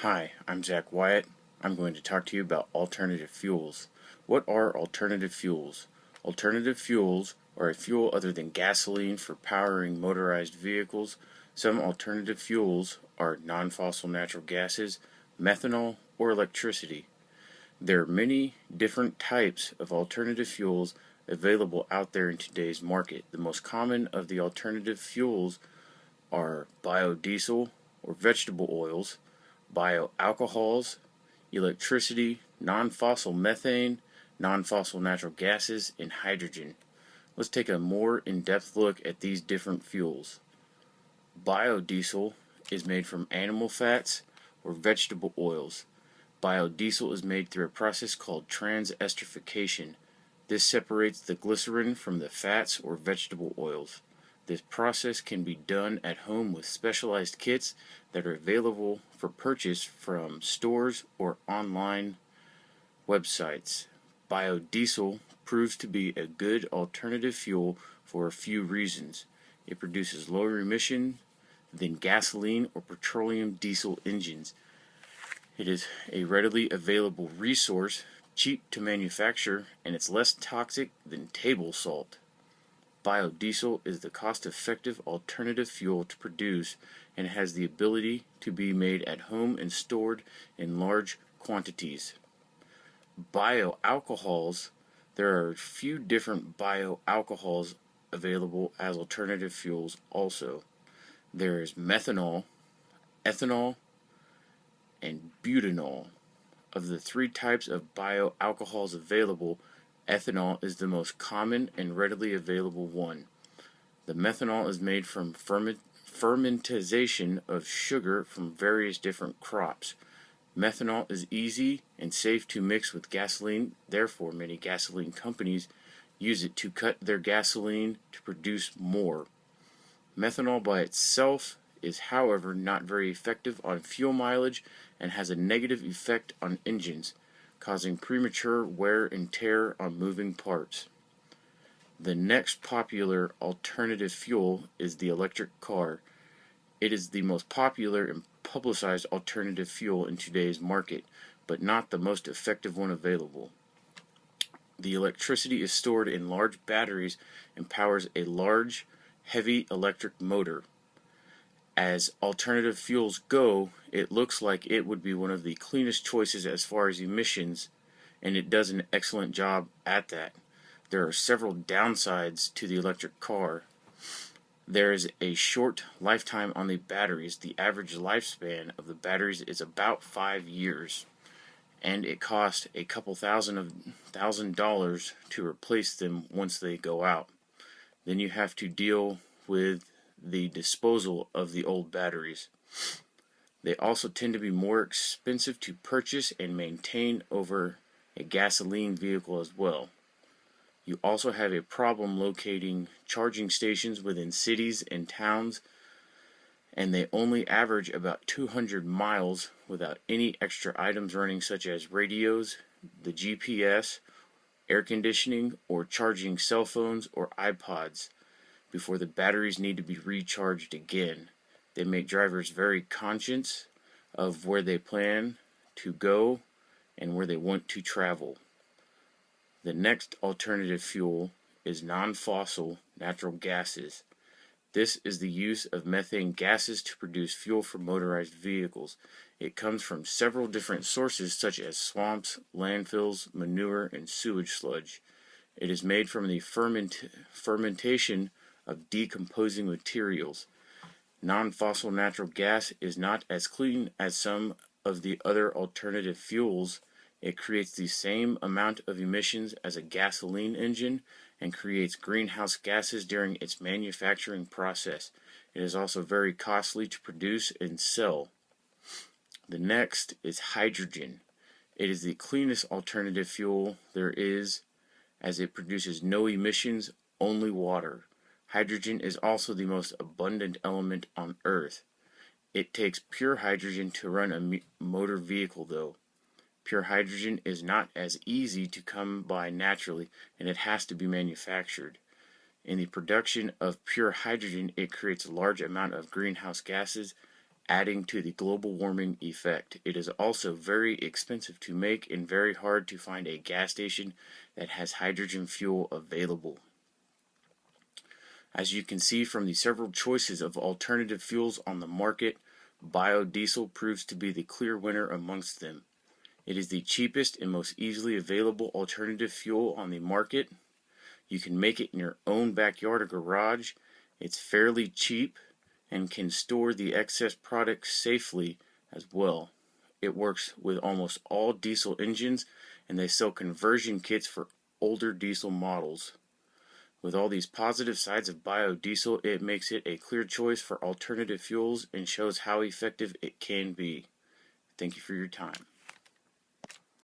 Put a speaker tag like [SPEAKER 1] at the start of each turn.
[SPEAKER 1] Hi, I'm Zach Wyatt. I'm going to talk to you about alternative fuels. What are alternative fuels? Alternative fuels are a fuel other than gasoline for powering motorized vehicles. Some alternative fuels are non-fossil natural gases, methanol, or electricity. There are many different types of alternative fuels available out there in today's market. The most common of the alternative fuels are biodiesel or vegetable oils, bioalcohols, electricity, non-fossil methane, non-fossil natural gases, and hydrogen. Let's take a more in-depth look at these different fuels. Biodiesel is made from animal fats or vegetable oils. Biodiesel is made through a process called transesterification. This separates the glycerin from the fats or vegetable oils. This process can be done at home with specialized kits that are available for purchase from stores or online websites. Biodiesel proves to be a good alternative fuel for a few reasons. It produces lower emissions than gasoline or petroleum diesel engines. It is a readily available resource, cheap to manufacture, and it's less toxic than table salt. Biodiesel is the cost-effective alternative fuel to produce and has the ability to be made at home and stored in large quantities. Bioalcohols. There are a few different bioalcohols available as alternative fuels also. There is methanol, ethanol, and butanol. Of the three types of bioalcohols available, ethanol is the most common and readily available one. The methanol is made from fermentization of sugar from various different crops. Methanol is easy and safe to mix with gasoline, therefore many gasoline companies use it to cut their gasoline to produce more. Methanol by itself is, however, not very effective on fuel mileage and has a negative effect on engines, causing premature wear and tear on moving parts. The next popular alternative fuel is the electric car. It is the most popular and publicized alternative fuel in today's market, but not the most effective one available. The electricity is stored in large batteries and powers a large, heavy electric motor. As alternative fuels go, it looks like it would be one of the cleanest choices as far as emissions, and it does an excellent job at that. There are several downsides to the electric car. There is a short lifetime on the batteries. The average lifespan of the batteries is about 5 years, and it costs a couple thousand dollars to replace them once they go out. Then you have to deal with the disposal of the old batteries. They also tend to be more expensive to purchase and maintain over a gasoline vehicle as well. You also have a problem locating charging stations within cities and towns, and they only average about 200 miles without any extra items running, such as radios, the GPS, air conditioning, or charging cell phones or iPods, before the batteries need to be recharged again. They make drivers very conscious of where they plan to go and where they want to travel. The next alternative fuel is non-fossil natural gases. This is the use of methane gases to produce fuel for motorized vehicles. It comes from several different sources such as swamps, landfills, manure, and sewage sludge. It is made from the fermentation of decomposing materials. Non-fossil natural gas is not as clean as some of the other alternative fuels. It creates the same amount of emissions as a gasoline engine and creates greenhouse gases during its manufacturing process. It is also very costly to produce and sell. The next is hydrogen. It is the cleanest alternative fuel there is, as it produces no emissions, only water. Hydrogen is also the most abundant element on Earth. It takes pure hydrogen to run a motor vehicle, though. Pure hydrogen is not as easy to come by naturally, and it has to be manufactured. In the production of pure hydrogen, it creates a large amount of greenhouse gases adding to the global warming effect. It is also very expensive to make and very hard to find a gas station that has hydrogen fuel available. As you can see from the several choices of alternative fuels on the market, biodiesel proves to be the clear winner amongst them. It is the cheapest and most easily available alternative fuel on the market. You can make it in your own backyard or garage. It's fairly cheap and can store the excess product safely as well. It works with almost all diesel engines, and they sell conversion kits for older diesel models. With all these positive sides of biodiesel, it makes it a clear choice for alternative fuels and shows how effective it can be. Thank you for your time.